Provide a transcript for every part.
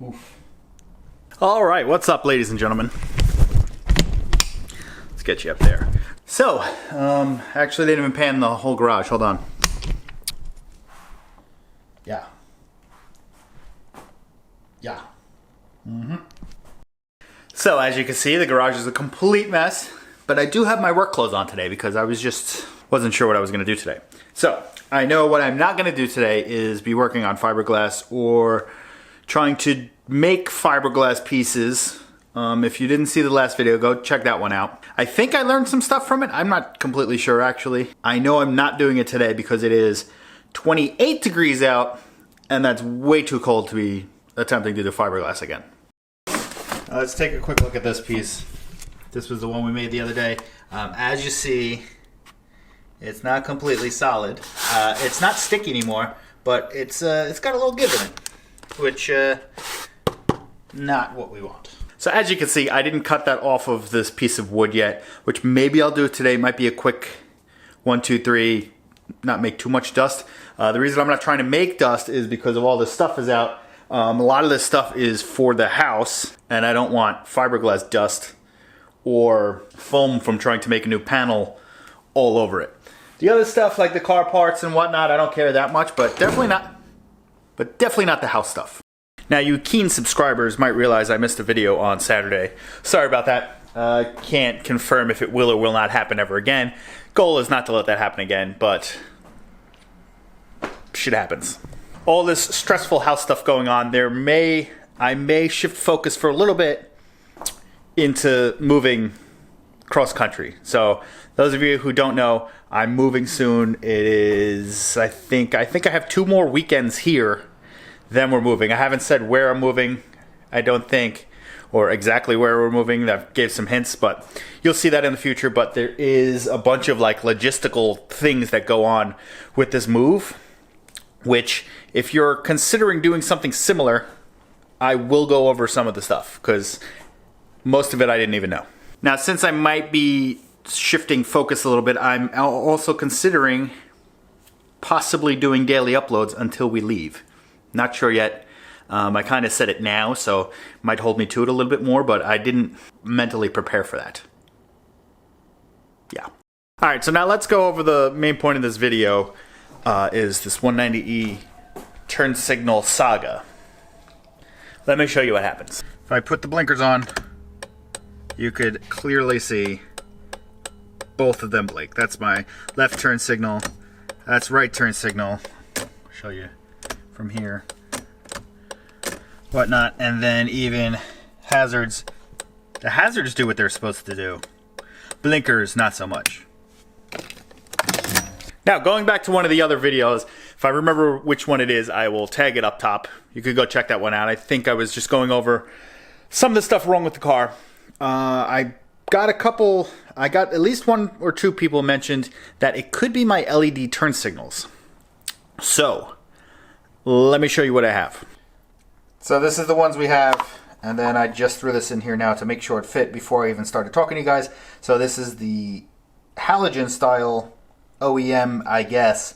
Oof. All right, what's up, ladies and gentlemen? Let's get you up there. So, actually they didn't even pan the whole garage. Hold on. Yeah. Yeah. So, as you can see, the garage is a complete mess, but I do have my work clothes on today because I wasn't sure what I was going to do today. So, I know what I'm not going to do today is be working on fiberglass or trying to make fiberglass pieces. If you didn't see the last video, go check that one out. I think I learned some stuff from it. I'm not completely sure, actually. I know I'm not doing it today because it is 28 degrees out, and that's way too cold to be attempting to do fiberglass again. Let's take a quick look at this piece. This was the one we made the other day. As you see, it's not completely solid. It's not sticky anymore, but it's got a little give in it, which not what we want. So as you can see, I didn't cut that off of this piece of wood yet, which maybe I'll do today. Might be a quick 1, 2, 3, not make too much dust. The reason I'm not trying to make dust is because of all this stuff is out. A lot of this stuff is for the house, and I don't want fiberglass dust or foam from trying to make a new panel all over it. The other stuff, like the car parts and whatnot, I don't care that much, but definitely not the house stuff. Now, you keen subscribers might realize I missed a video on Saturday. Sorry about that. Can't confirm if it will or will not happen ever again. Goal is not to let that happen again, but shit happens. All this stressful house stuff going on, I may shift focus for a little bit into moving cross country. So those of you who don't know, I'm moving soon. It is, I think I have 2 more weekends here. Then we're moving. I haven't said where I'm moving, I don't think, or exactly where we're moving. That gave some hints, but you'll see that in the future. But there is a bunch of like logistical things that go on with this move, which if you're considering doing something similar, I will go over some of the stuff because most of it I didn't even know. Now, since I might be shifting focus a little bit, I'm also considering possibly doing daily uploads until we leave. Not sure yet. I kind of said it now, so it might hold me to it a little bit more, but I didn't mentally prepare for that. Yeah. All right, so now let's go over the main point of this video, is this 190E turn signal saga. Let me show you what happens. If I put the blinkers on, you could clearly see both of them blink. That's my left turn signal. That's right turn signal. I'll show you from here, whatnot, and then even hazards. The hazards do what they're supposed to do. Blinkers, not so much. Now, going back to one of the other videos, if I remember which one it is, I will tag it up top. You could go check that one out. I think I was just going over some of the stuff wrong with the car. I got at least 1 or 2 people mentioned that it could be my LED turn signals. So, let me show you what I have. So this is the ones we have, and then I just threw this in here now to make sure it fit before I even started talking to you guys. So this is the halogen style OEM, I guess,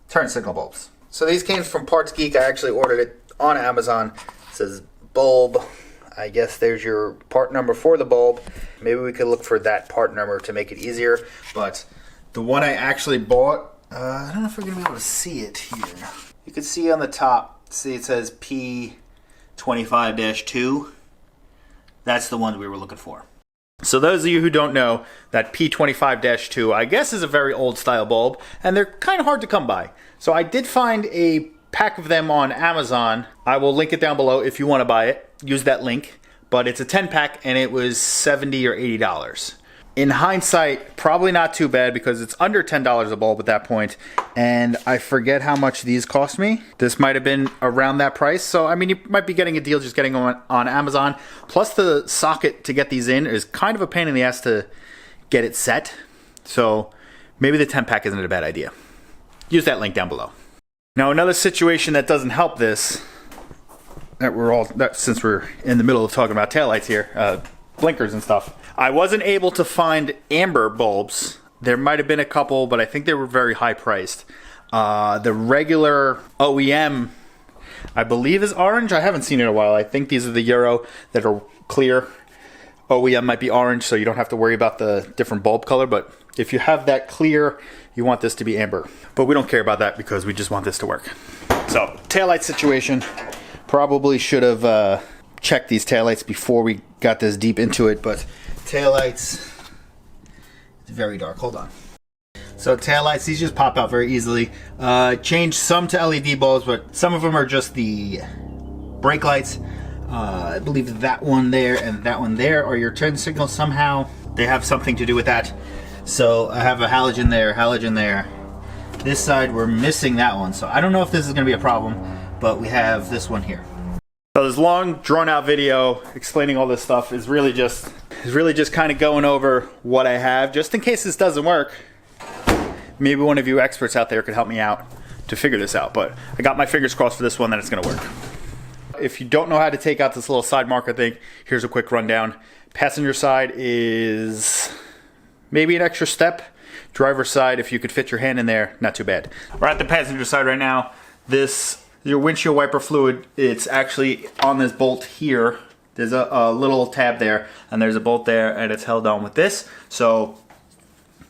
turn signal bulbs. So these came from Parts Geek. I actually ordered it on Amazon. It says bulb. I guess there's your part number for the bulb. Maybe we could look for that part number to make it easier. But the one I actually bought, I don't know if we're going to be able to see it here. You can see on the top, see it says P25-2. That's the one we were looking for. So those of you who don't know, that P25-2, I guess, is a very old style bulb, and they're kind of hard to come by. So I did find a pack of them on Amazon. I will link it down below if you want to buy it. Use that link. But it's a 10-pack, and it was $70 or $80. In hindsight, probably not too bad because it's under $10 a bulb at that point, and I forget how much these cost me. This might have been around that price, so I mean, you might be getting a deal just getting on Amazon. Plus, the socket to get these in is kind of a pain in the ass to get it set, so maybe the 10-pack isn't a bad idea. Use that link down below. Now, another situation that doesn't help this, since we're in the middle of talking about taillights here, blinkers and stuff. I wasn't able to find amber bulbs. There might have been a couple, but I think they were very high priced. The regular OEM I believe is orange. I haven't seen it in a while. I think these are the Euro that are clear. OEM might be orange, so you don't have to worry about the different bulb color, but if you have that clear, you want this to be amber. But we don't care about that because we just want this to work. So, taillight situation. Probably should have checked these taillights before we got this deep into it, but taillights, it's very dark. Hold on. So taillights, these just pop out very easily. Changed some to LED bulbs, but some of them are just the brake lights. I believe that one there and that one there are your turn signals somehow. They have something to do with that. So I have a halogen there. This side, we're missing that one. So I don't know if this is gonna be a problem, but we have this one here. So this long, drawn-out video explaining all this stuff is really just kind of going over what I have, just in case this doesn't work. Maybe one of you experts out there could help me out to figure this out, but I got my fingers crossed for this one that it's gonna work. If you don't know how to take out this little side marker thing, here's a quick rundown. Passenger side is maybe an extra step. Driver's side, if you could fit your hand in there, not too bad. We're at the passenger side right now. This, your windshield wiper fluid, it's actually on this bolt here. There's a little tab there, and there's a bolt there, and it's held on with this. So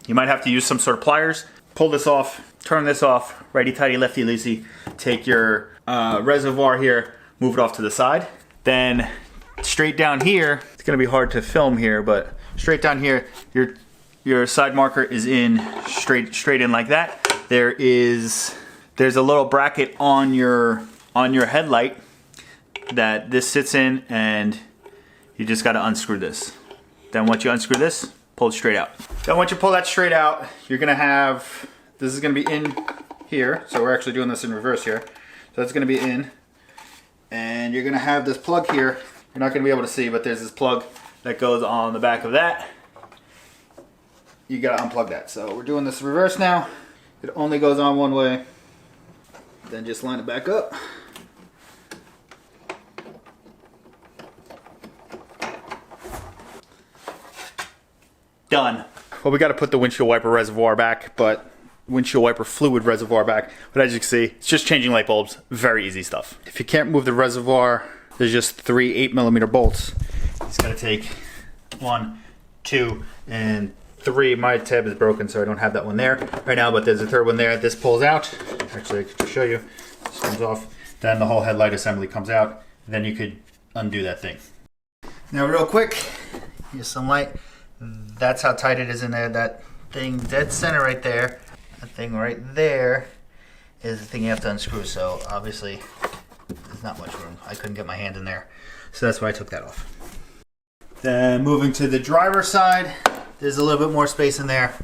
you might have to use some sort of pliers. Pull this off, turn this off, righty-tighty, lefty-loosey. Take your reservoir here, move it off to the side. Then straight down here, it's gonna be hard to film here, but straight down here, your side marker is in straight in like that. There's a little bracket on your headlight that this sits in, and you just gotta unscrew this. Then once you unscrew this, pull it straight out. Then once you pull that straight out, you're gonna have, this is gonna be in here. So we're actually doing this in reverse here. So it's gonna be in, and you're gonna have this plug here. You're not gonna be able to see, but there's this plug that goes on the back of that. You gotta unplug that. So we're doing this reverse now. It only goes on one way. Then just line it back up. Done. Well, we got to put the windshield wiper reservoir back, but windshield wiper fluid reservoir back. But as you can see, it's just changing light bulbs. Very easy stuff. If you can't move the reservoir, there's just 3 8mm bolts. You just got to take 1, 2, and 3. My tab is broken, so I don't have that one there right now, but there's a third one there. This pulls out. Actually, I could just show you. This comes off. Then the whole headlight assembly comes out. Then you could undo that thing. Now, real quick, here's some light. That's how tight it is in there. That thing dead center right there, that thing right there is the thing you have to unscrew. So obviously there's not much room. I couldn't get my hand in there. So that's why I took that off. Then moving to the driver's side, there's a little bit more space in there.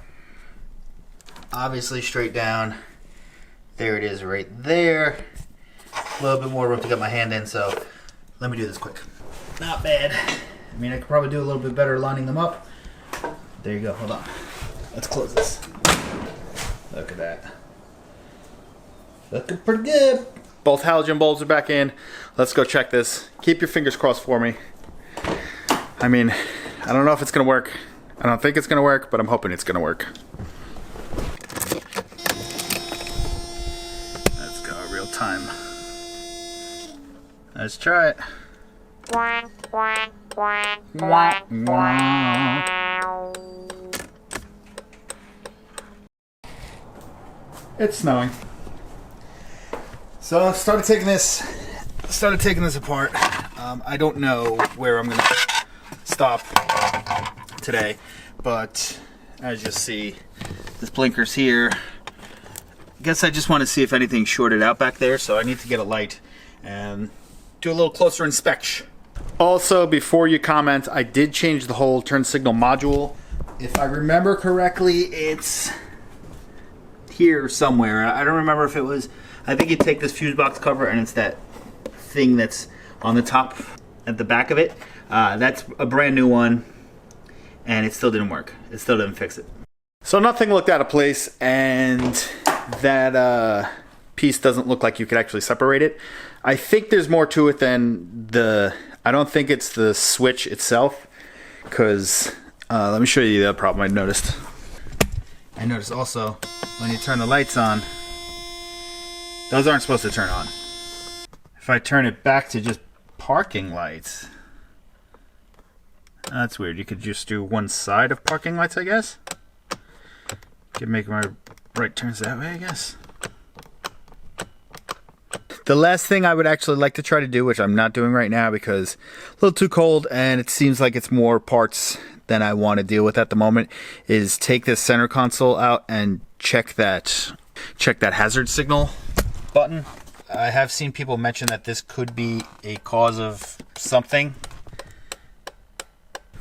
Obviously straight down. There it is right there. A little bit more room to get my hand in, so let me do this quick. Not bad. I mean, I could probably do a little bit better lining them up. There you go, hold on. Let's close this. Look at that. Looking pretty good. Both halogen bulbs are back in. Let's go check this. Keep your fingers crossed for me. I mean, I don't know if it's gonna work. I don't think it's gonna work, but I'm hoping it's gonna work. Let's go, real time. Let's try it. It's snowing. So I started taking this apart. I don't know where I'm gonna stop today, but as you see, this blinker's here. I guess I just want to see if anything's shorted out back there, so I need to get a light and do a little closer inspection. Also, before you comment, I did change the whole turn signal module. If I remember correctly, it's here somewhere. I don't remember if it was, I think you take this fuse box cover and it's that thing that's on the top at the back of it. That's a brand new one, and it still didn't work. It still didn't fix it. So nothing looked out of place, and that piece doesn't look like you could actually separate it. I think there's more to it than I don't think it's the switch itself, because let me show you the problem I noticed. I noticed also when you turn the lights on, those aren't supposed to turn on. if I turn it back to just parking lights, that's weird. You could just do one side of parking lights, I guess. Could make my right turns that way, I guess. The last thing I would actually like to try to do, which I'm not doing right now because a little too cold and it seems like it's more parts than I want to deal with at the moment, is take this center console out and check that hazard signal button. I have seen people mention that this could be a cause of something,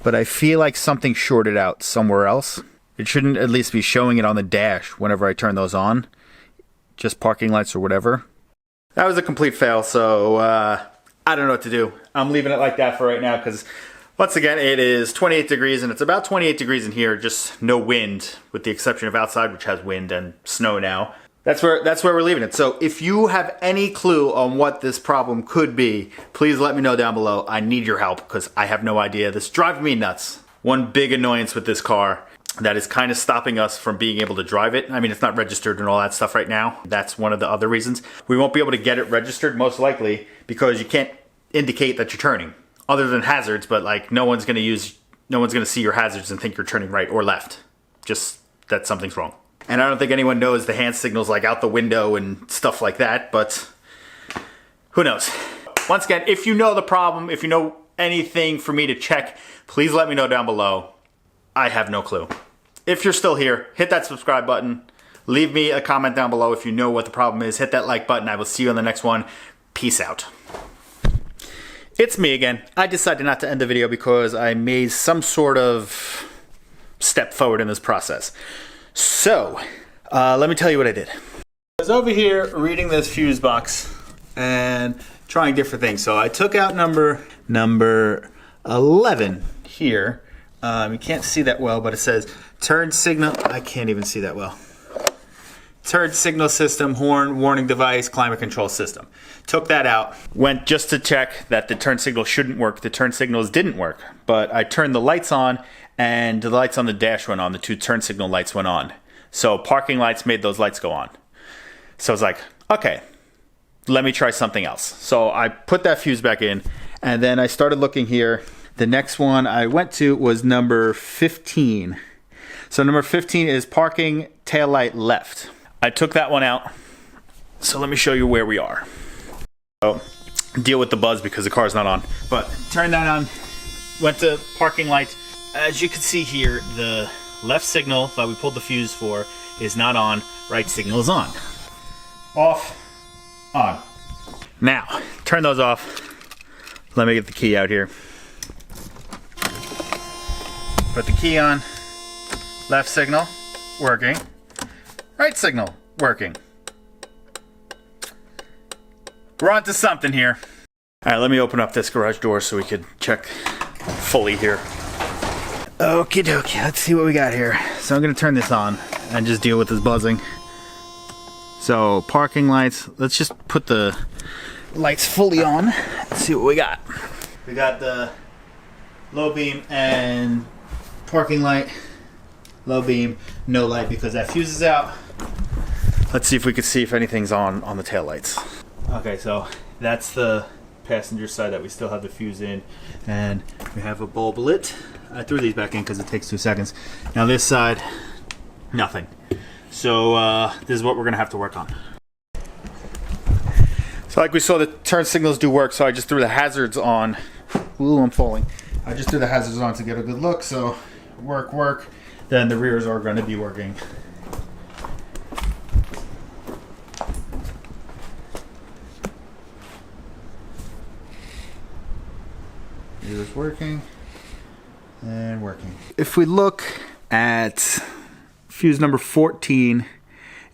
but I feel like something shorted out somewhere else. It shouldn't at least be showing it on the dash whenever I turn those on, just parking lights or whatever. That was a complete fail, so I don't know what to do. I'm leaving it like that for right now because, once again, it is 28 degrees and it's about 28 degrees in here, just no wind, with the exception of outside, which has wind and snow now. That's where we're leaving it. So if you have any clue on what this problem could be, please let me know down below. I need your help because I have no idea. This drives me nuts. One big annoyance with this car that is kind of stopping us from being able to drive it. I mean, it's not registered and all that stuff right now. That's one of the other reasons. We won't be able to get it registered, most likely, because you can't indicate that you're turning, other than hazards, but like no one's gonna see your hazards and think you're turning right or left. Just that something's wrong. And I don't think anyone knows the hand signals like out the window and stuff like that, but who knows? Once again, if you know the problem, if you know anything for me to check, please let me know down below. I have no clue. If you're still here, hit that subscribe button. Leave me a comment down below if you know what the problem is. Hit that like button. I will see you on the next one. Peace out. It's me again. I decided not to end the video because I made some sort of step forward in this process. So, let me tell you what I did. I was over here reading this fuse box and trying different things. So I took out number 11 here. You can't see that well, but it says turn signal. I can't even see that well. Turn signal system, horn, warning device, climate control system. Took that out. Went just to check that the turn signal shouldn't work. The turn signals didn't work, but I turned the lights on and the lights on the dash went on. The two turn signal lights went on. So parking lights made those lights go on. So I was like, okay, let me try something else. So I put that fuse back in and then I started looking here. The next one I went to was number 15. So number 15 is parking taillight left. I took that one out. So let me show you where we are. So deal with the buzz because the car's not on. But turn that on. Went to parking light. As you can see here, the left signal that we pulled the fuse for is not on. Right signal is on. Off. On. Now, turn those off. Let me get the key out here. Put the key on. Left signal, working. Right signal, working. We're on to something here. All right, let me open up this garage door so we could check fully here. Okie dokie, let's see what we got here. So I'm gonna turn this on and just deal with this buzzing. So parking lights, let's just put the lights fully on. Let's see what we got. We got the low beam and parking light, low beam, no light because that fuse is out. Let's see if we can see if anything's on the tail lights. Okay, so that's the passenger side that we still have the fuse in, and we have a bulb lit. I threw these back in because it takes 2 seconds. Now this side, nothing. So this is what we're gonna have to work on. So like we saw, the turn signals do work, so I just threw the hazards on. Ooh, I'm falling. I just threw the hazards on to get a good look, so work. Then the rears are going to be working. Rears working and working. If we look at fuse number 14,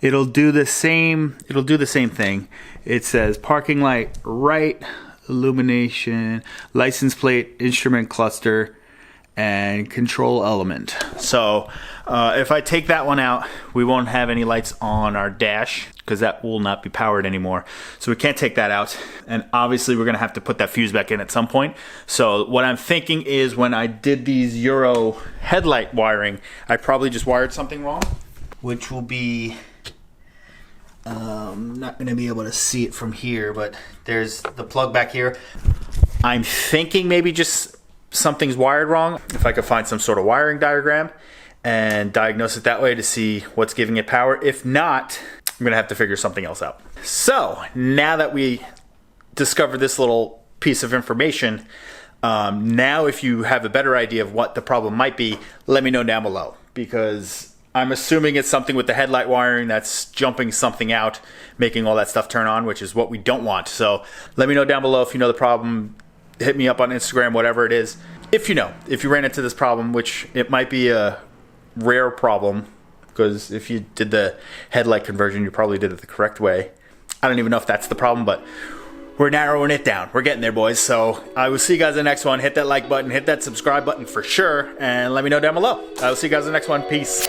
it'll do the same thing. It says parking light right, illumination, license plate, instrument cluster, and control element. So if I take that one out, we won't have any lights on our dash because that will not be powered anymore. So we can't take that out. And obviously we're gonna have to put that fuse back in at some point. So what I'm thinking is when I did these Euro headlight wiring, I probably just wired something wrong, which will be Not gonna be able to see it from here, but there's the plug back here. I'm thinking maybe just something's wired wrong. If I could find some sort of wiring diagram and diagnose it that way to see what's giving it power. If not, I'm gonna have to figure something else out. So now that we discovered this little piece of information, now if you have a better idea of what the problem might be, let me know down below, because I'm assuming it's something with the headlight wiring that's jumping something out, making all that stuff turn on, which is what we don't want. So let me know down below if you know the problem. Hit me up on Instagram, whatever it is. If you know, if you ran into this problem, which it might be a rare problem, because if you did the headlight conversion, you probably did it the correct way. I don't even know if that's the problem, but we're narrowing it down. We're getting there, boys. So I will see you guys in the next one. Hit that like button, hit that subscribe button for sure, and let me know down below. I will see you guys in the next one. Peace.